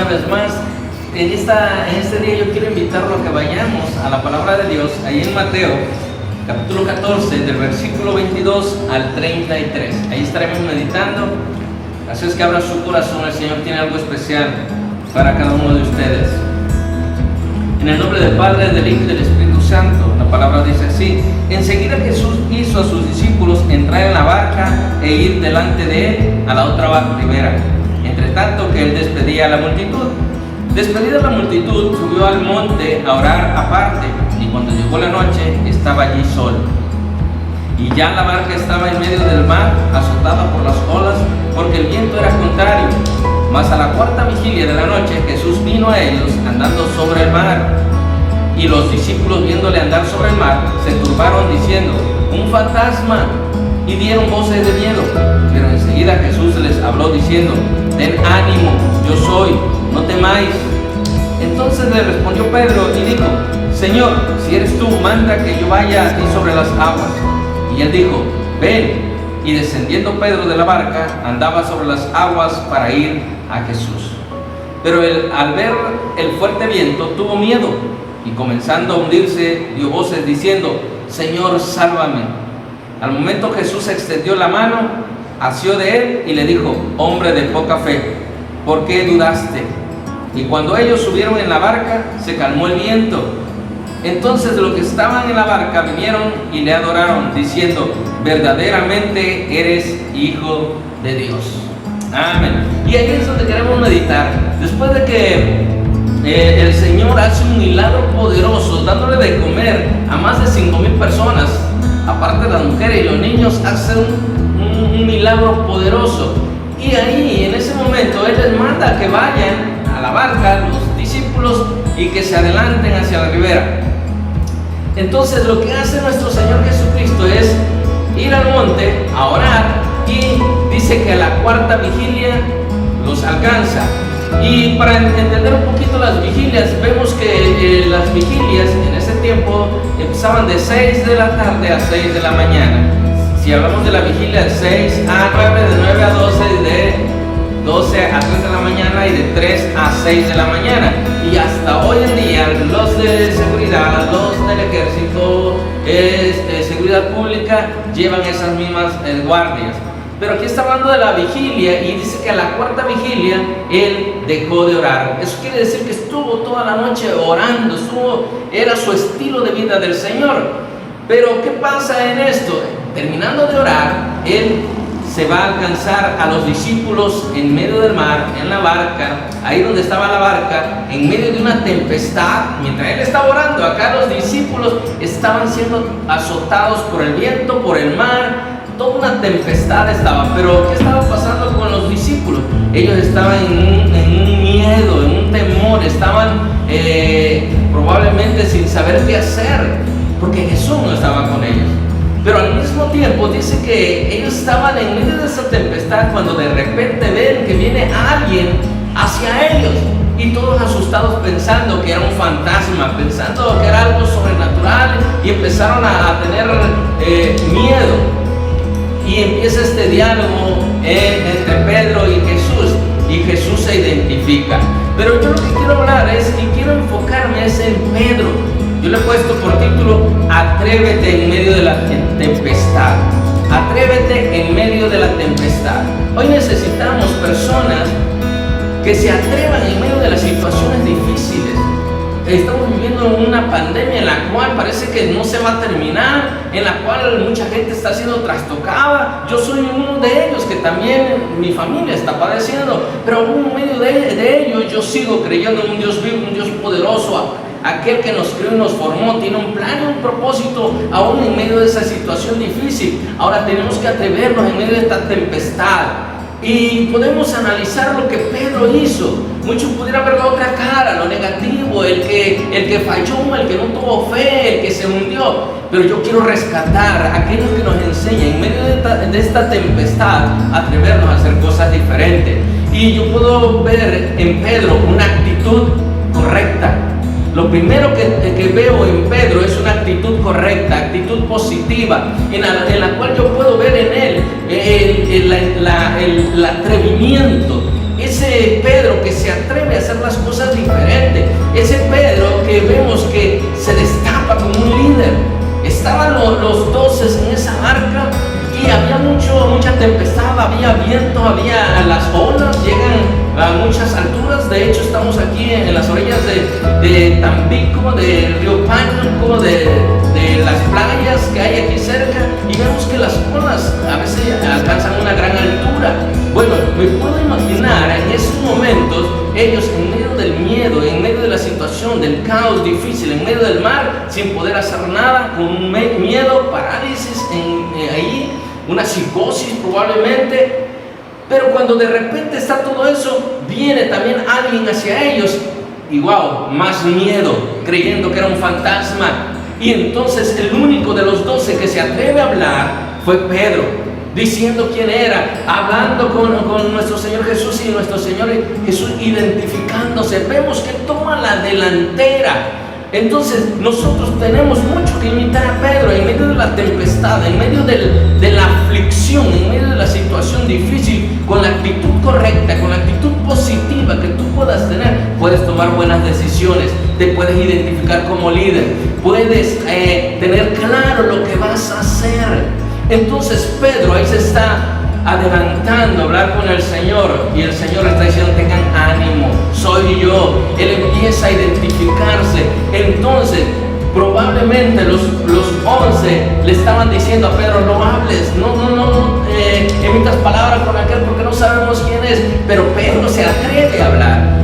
vez más. En este día yo quiero invitarlo a que vayamos a la palabra de Dios, ahí en Mateo, capítulo 14, del versículo 22 al 33. Ahí estaremos meditando. Así es que abra su corazón, el Señor tiene algo especial para cada uno de ustedes. En el nombre del Padre, del Hijo y del Espíritu Santo, la palabra dice así: enseguida Jesús hizo a sus discípulos entrar en la barca e ir delante de él a la otra ribera, entre tanto que él despedía a la multitud. Despedida la multitud, subió al monte a orar aparte, y cuando llegó la noche estaba allí solo. Y ya la barca estaba en medio del mar, azotada por las olas, porque el viento era contrario. Mas a la cuarta vigilia de la noche Jesús vino a ellos andando sobre el mar. Y los discípulos, viéndole andar sobre el mar, se turbaron diciendo: un fantasma, y dieron voces de miedo. Pero enseguida Jesús les habló diciendo: ten ánimo, yo soy, no temáis. Entonces le respondió Pedro y dijo: Señor, si eres tú, manda que yo vaya a ti sobre las aguas. Y él dijo: ven. Y descendiendo Pedro de la barca, andaba sobre las aguas para ir a Jesús. Pero él, al ver el fuerte viento, tuvo miedo, y comenzando a hundirse, dio voces diciendo: Señor, sálvame. Al momento Jesús extendió la mano, asió de él y le dijo: hombre de poca fe, ¿por qué dudaste? Y cuando ellos subieron en la barca, se calmó el viento. Entonces los que estaban en la barca vinieron y le adoraron, diciendo: verdaderamente eres Hijo de Dios. Amén. Y ahí es donde queremos meditar. Después de que el Señor hace un milagro poderoso, dándole de comer a más de 5,000 personas, aparte de las mujeres y los niños, hace un milagro poderoso. Y ahí, en ese momento, Él les manda que vayan a la barca, los discípulos, y que se adelanten hacia la ribera. Entonces lo que hace nuestro Señor Jesucristo es ir al monte a orar, y dice que a la cuarta vigilia los alcanza. Y para entender un poquito las vigilias, vemos que las vigilias en ese tiempo empezaban de 6 de la tarde a 6 de la mañana. Si hablamos de la vigilia de 6 a 9, de 9 a 12, de 12 a 3 de la mañana y de 3 a 6 de la mañana. Y hasta hoy en día los de seguridad, los del ejército, seguridad pública, llevan esas mismas guardias. Pero aquí está hablando de la vigilia, y dice que a la cuarta vigilia Él dejó de orar. Eso quiere decir que estuvo toda la noche orando, era su estilo de vida del Señor. Pero ¿qué pasa en esto? Terminando de orar, Él se va a alcanzar a los discípulos en medio del mar, en la barca, ahí donde estaba la barca, en medio de una tempestad. Mientras Él estaba orando, acá los discípulos estaban siendo azotados por el viento, por el mar. Toda una tempestad estaba. Pero ¿qué estaba pasando con los discípulos? Ellos estaban en un miedo, en un temor, estaban probablemente sin saber qué hacer, porque Jesús no estaba con ellos. Pero al mismo tiempo dice que ellos estaban en medio de esa tempestad cuando de repente ven que viene alguien hacia ellos, y todos asustados pensando que era un fantasma, pensando que era algo sobrenatural, y empezaron a tener miedo. Y empieza este diálogo entre Pedro y Jesús se identifica. Pero yo lo que quiero hablar y quiero enfocarme en Pedro. Yo le he puesto por título: atrévete en medio de la tempestad. Atrévete en medio de la tempestad. Hoy necesitamos personas que se atrevan en medio de las situaciones difíciles. Estamos viviendo una pandemia en la cual parece que no se va a terminar, en la cual mucha gente está siendo trastocada. Yo soy uno de ellos, que también mi familia está padeciendo, pero en medio de ellos yo sigo creyendo en un Dios vivo, un Dios poderoso. Aquel que nos creó y nos formó tiene un plan y un propósito aún en medio de esa situación difícil. Ahora tenemos que atrevernos en medio de esta tempestad. Y podemos analizar lo que Pedro hizo. Muchos pudieran ver la otra cara, lo negativo, el que falló, el que no tuvo fe, el que se hundió. Pero yo quiero rescatar aquello que nos enseña en medio de esta tempestad, atrevernos a hacer cosas diferentes. Y yo puedo ver en Pedro una actitud correcta. Lo primero que veo en Pedro es una actitud correcta, actitud positiva, en la cual yo puedo ver en él el atrevimiento, ese ese Pedro que se atreve a hacer las cosas diferentes, ese Pedro que vemos que se destapa como un líder. Estaban los 12 en esa barca y había mucha tempestad, había viento, había las olas, llegan a muchas alturas. De hecho, estamos aquí en las orillas de Tampico, de Río Pánuco, de las playas que hay aquí cerca, y vemos que las olas a veces alcanzan una gran altura. Bueno, me puedo imaginar en esos momentos ellos en medio del miedo, en medio de la situación, del caos difícil, en medio del mar, sin poder hacer nada, con miedo, parálisis ahí, una psicosis probablemente. Pero cuando de repente está todo eso, viene también alguien hacia ellos y wow, más miedo, creyendo que era un fantasma. Y entonces el único de los 12 que se atreve a hablar fue Pedro, diciendo quién era, hablando con nuestro Señor Jesús, y nuestro Señor Jesús identificándose. Vemos que toma la delantera. Entonces nosotros tenemos mucho que imitar a Pedro en medio de la tempestad, en medio de la aflicción, en medio de la situación difícil, con la actitud correcta, con la actitud positiva que tú puedas tener. Puedes tomar buenas decisiones, te puedes identificar como líder, puedes tener claro lo que vas a hacer. Entonces Pedro ahí se está adelantando a hablar con el Señor, y el Señor está diciendo: tengan ánimo, soy yo. Él empieza a identificarse. Entonces probablemente los 11 le estaban diciendo a Pedro: no hables, no emitas palabras con aquel, porque no sabemos quién es. Pero Pedro se atreve a hablar.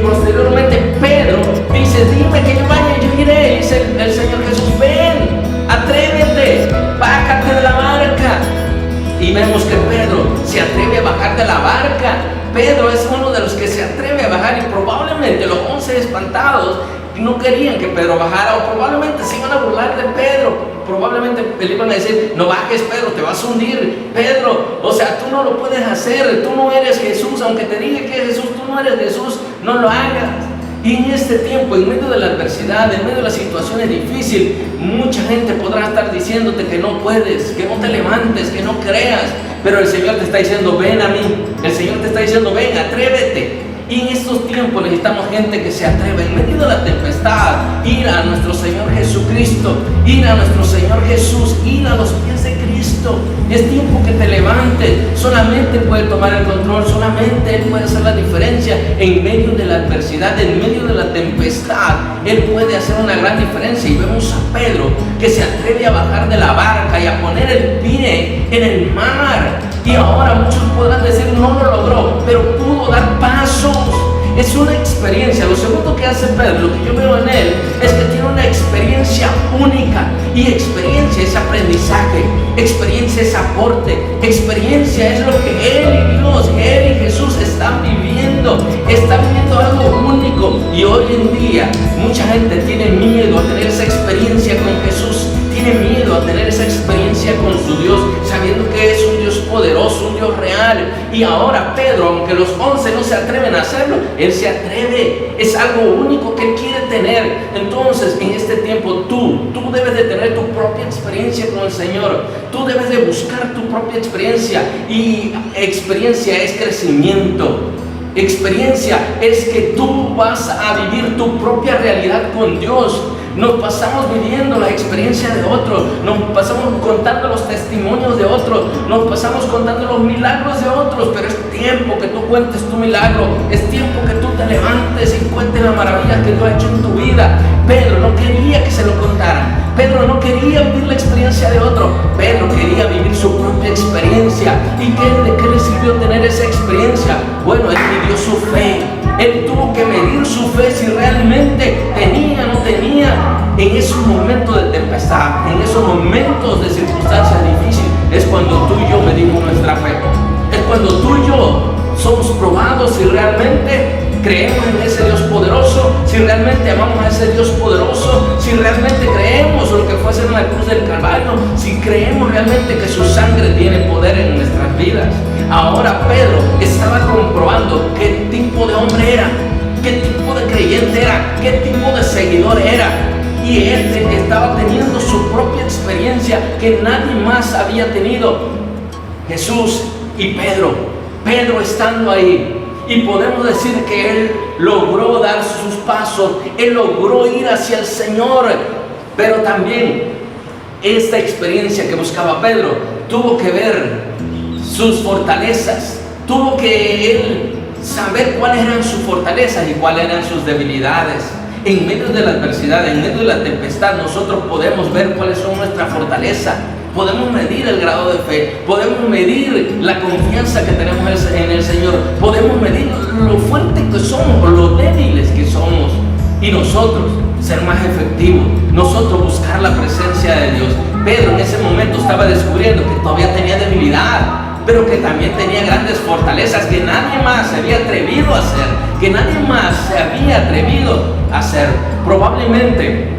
Posteriormente Pedro dice: dime que yo vaya, yo iré. Dice el Señor Jesús: ven, atrévete, bájate de la barca. Y vemos que Pedro se atreve a bajar de la barca. Pedro es uno de los que se atreve a bajar, y probablemente los 11 espantados no querían que Pedro bajara, o probablemente se iban a burlar de Pedro. Probablemente le iban a decir: no bajes, Pedro, te vas a hundir, Pedro, o sea, tú no lo puedes hacer, tú no eres Jesús, aunque te diga que es Jesús, tú no eres Jesús, no lo hagas. Y en este tiempo, en medio de la adversidad, en medio de las situaciones difíciles, mucha gente podrá estar diciéndote que no puedes, que no te levantes, que no creas. Pero el Señor te está diciendo: ven a mí. El Señor te está diciendo: ven, atrévete. Y en estos tiempos necesitamos gente que se atreva en medio de la tempestad, ir a nuestro Señor Jesucristo, ir a nuestro Señor Jesús, ir a los pies de Cristo. Es tiempo que te levantes. Solamente Él puede tomar el control, solamente Él puede hacer la diferencia en medio de la adversidad, en medio de la tempestad. Él puede hacer una gran diferencia. Y vemos a Pedro que se atreve a bajar de la barca y a poner el pie en el mar. Y ahora muchos podrán decir: no lo logró, pero pudo dar pasos. Es una experiencia. Lo segundo que hace Pedro, lo que yo veo en él, es que tiene una experiencia única. Y experiencia es aprendizaje, experiencia es aporte, experiencia es lo que él y Dios, él y Jesús están viviendo algo único. Y hoy en día mucha gente tiene miedo a tener esa experiencia con Jesús, tiene miedo a tener esa experiencia con su Dios, sabiendo que es un Dios poderoso, un Dios real. Y ahora Pedro, aunque los 11 no se atreven a hacerlo, él se atreve. Es algo único que él quiere tener. Entonces, en este tiempo tú debes de tener tu propia experiencia con el Señor. Tú debes de buscar tu propia experiencia. Y experiencia es crecimiento. Experiencia es que tú vas a vivir tu propia realidad con Dios. Nos pasamos viviendo la experiencia de otros, nos pasamos contando los testimonios de otros, nos pasamos contando los milagros de otros, pero es tiempo que tú cuentes tu milagro, es tiempo que tú te levantes y cuentes las maravillas que Dios ha hecho en tu vida. Pedro no quería que se lo contaran, Pedro no quería vivir la experiencia de otro, Pedro quería vivir su propia experiencia. ¿Y de qué le sirvió tener esa experiencia? Bueno, él midió su fe. Él tuvo que medir su fe, si realmente tenía o no tenía. En esos momentos de tempestad, en esos momentos de circunstancias difíciles, es cuando tú y yo medimos nuestra fe. Es cuando tú y yo somos probados si realmente creemos en ese Dios poderoso, si realmente amamos a ese Dios poderoso, si realmente creemos lo que fue hacer en la cruz del Calvario, si creemos realmente que su sangre tiene poder en nuestras vidas. Ahora Pedro estaba comprobando qué tipo de hombre era, qué tipo de creyente era, qué tipo de seguidor era. Y él estaba teniendo su propia experiencia que nadie más había tenido. Jesús y Pedro estando ahí. Y podemos decir que él logró dar sus pasos, él logró ir hacia el Señor. Pero también esta experiencia que buscaba Pedro tuvo que ver sus fortalezas, tuvo que él saber cuáles eran sus fortalezas y cuáles eran sus debilidades. En medio de la adversidad, en medio de la tempestad, nosotros podemos ver cuáles son nuestras fortalezas. Podemos medir el grado de fe, podemos medir la confianza que tenemos en el Señor, podemos medir lo fuertes que somos o lo débiles que somos, y nosotros ser más efectivos, nosotros buscar la presencia de Dios. Pedro en ese momento estaba descubriendo que todavía tenía debilidad, pero que también tenía grandes fortalezas que nadie más se había atrevido a hacer, que nadie más se había atrevido a hacer. Probablemente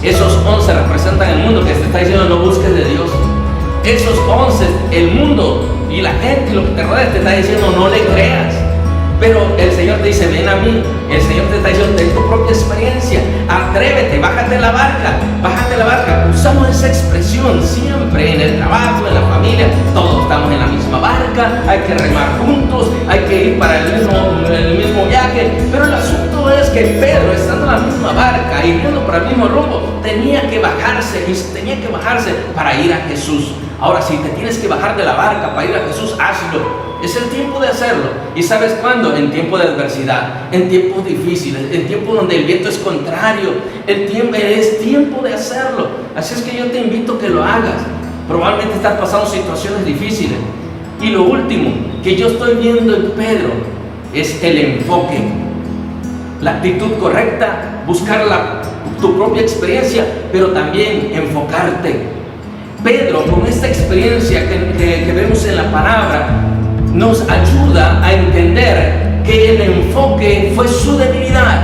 esos 11 representan el mundo que te está diciendo no busques de Dios. Esos 11, el mundo y la gente y lo que te rodea te está diciendo no le creas. Pero el Señor te dice ven a mí. El Señor te está diciendo ten tu propia experiencia, atrévete, bájate de la barca, bájate de la barca. Usamos esa expresión siempre en el trabajo, en la familia. Todos estamos en la misma barca, hay que remar juntos, hay que ir para el mismo viaje. Pero el asunto es que Pedro, estando en la misma barca y yendo para el mismo rumbo, tenía que bajarse para ir a Jesús. Ahora, si te tienes que bajar de la barca para ir a Jesús, hazlo. Es el tiempo de hacerlo. ¿Y sabes cuándo? En tiempo de adversidad, en tiempos difíciles, en tiempos donde el viento es contrario. Es tiempo de hacerlo. Así es que yo te invito a que lo hagas. Probablemente estás pasando situaciones difíciles. Y lo último que yo estoy viendo en Pedro es el enfoque, la actitud correcta, buscar tu propia experiencia, pero también enfocarte. Pedro, con esta experiencia que vemos en la palabra, nos ayuda a entender que el enfoque fue su debilidad.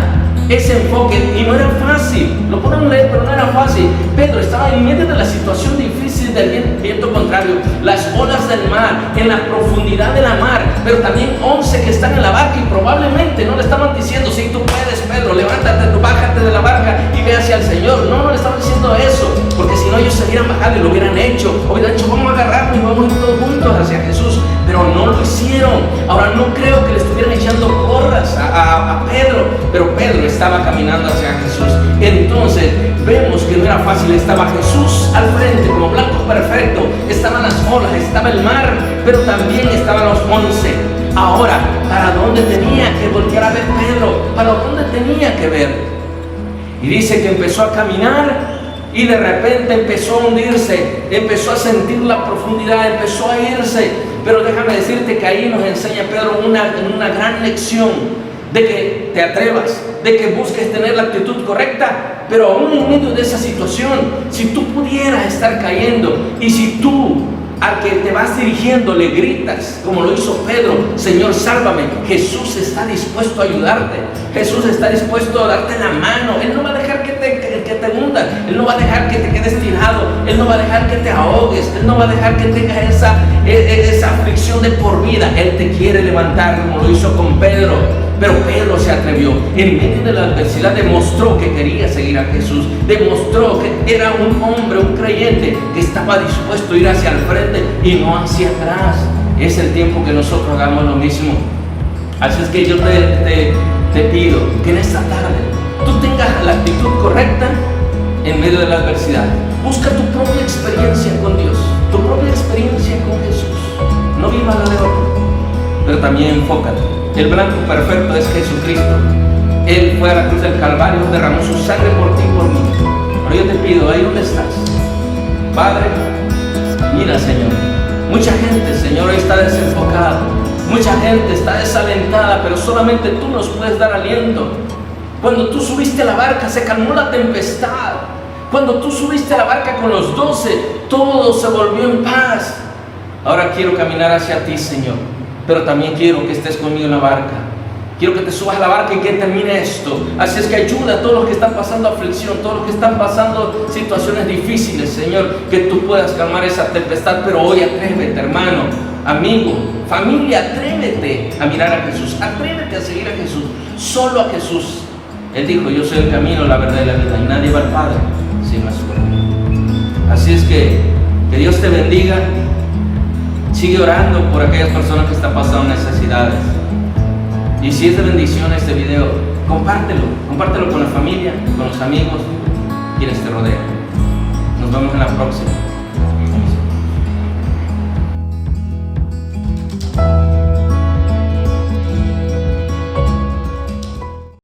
Ese enfoque, y no era fácil, lo podemos leer, pero no era fácil. Pedro estaba en medio de la situación difícil del viento contrario, las olas del mar, en la profundidad de la mar, pero también 11 que están en la barca y probablemente no le estaban diciendo, si tú puedes, Pedro, levántate, tú bájate de la barca y ve hacia el Señor. No le estaban diciendo eso, porque si no ellos se hubieran bajado y lo hubieran hecho, vamos a agarrarnos y vamos a ir todos juntos hacia Jesús, pero no lo hicieron. Ahora no creo que le estuvieran echando porras a Pedro, pero Pedro estaba caminando hacia Jesús. Entonces vemos que no era fácil. Estaba Jesús al frente como blanco perfecto, estaban las olas, estaba el mar, pero también estaban los 11. Ahora, ¿para dónde tenía que voltear a ver Pedro? ¿Para dónde tenía que ver? Y dice que empezó a caminar y de repente empezó a hundirse, empezó a sentir la profundidad, empezó a irse. Pero déjame decirte que ahí nos enseña Pedro una gran lección, de que te atrevas, de que busques tener la actitud correcta, pero aún en medio de esa situación, si tú pudieras estar cayendo y si tú al que te vas dirigiendo le gritas, como lo hizo Pedro, Señor, sálvame, Jesús está dispuesto a ayudarte, Jesús está dispuesto a darte la mano. Él no va a dejar que te hundas, Él no va a dejar que te quedes tirado, Él no va a dejar que te ahogues, Él no va a dejar que tengas esa aflicción de por vida. Él te quiere levantar como lo hizo con Pedro. Pero Pedro se atrevió, en medio de la adversidad demostró que quería seguir a Jesús, demostró que era un hombre, un creyente que estaba dispuesto a ir hacia el frente y no hacia atrás. Es el tiempo que nosotros hagamos lo mismo. Así es que yo te pido que en esta tarde tú tengas la actitud correcta en medio de la adversidad. Busca tu propia experiencia con Dios, tu propia experiencia con Jesús. No viva la de otro, pero también enfócate. El blanco perfecto es Jesucristo. Él fue a la cruz del Calvario, derramó su sangre por ti y por mí. Pero yo te pido, ahí donde estás, Padre, mira, Señor, mucha gente, Señor, hoy está desenfocada, mucha gente está desalentada, pero solamente tú nos puedes dar aliento. Cuando tú subiste a la barca se calmó la tempestad. Cuando tú subiste a la barca con los 12, todo se volvió en paz. Ahora quiero caminar hacia ti, Señor, pero también quiero que estés conmigo en la barca. Quiero que te subas a la barca y que termine esto. Así es que ayuda a todos los que están pasando aflicción, todos los que están pasando situaciones difíciles, Señor, que tú puedas calmar esa tempestad. Pero hoy atrévete, hermano, amigo, familia, atrévete a mirar a Jesús, atrévete a seguir a Jesús, solo a Jesús. Él dijo, yo soy el camino, la verdad y la vida, y nadie va al Padre sino a su Hijo. Así es que Dios te bendiga. Sigue orando por aquellas personas que están pasando necesidades. Y si es de bendición este video, compártelo con la familia, con los amigos.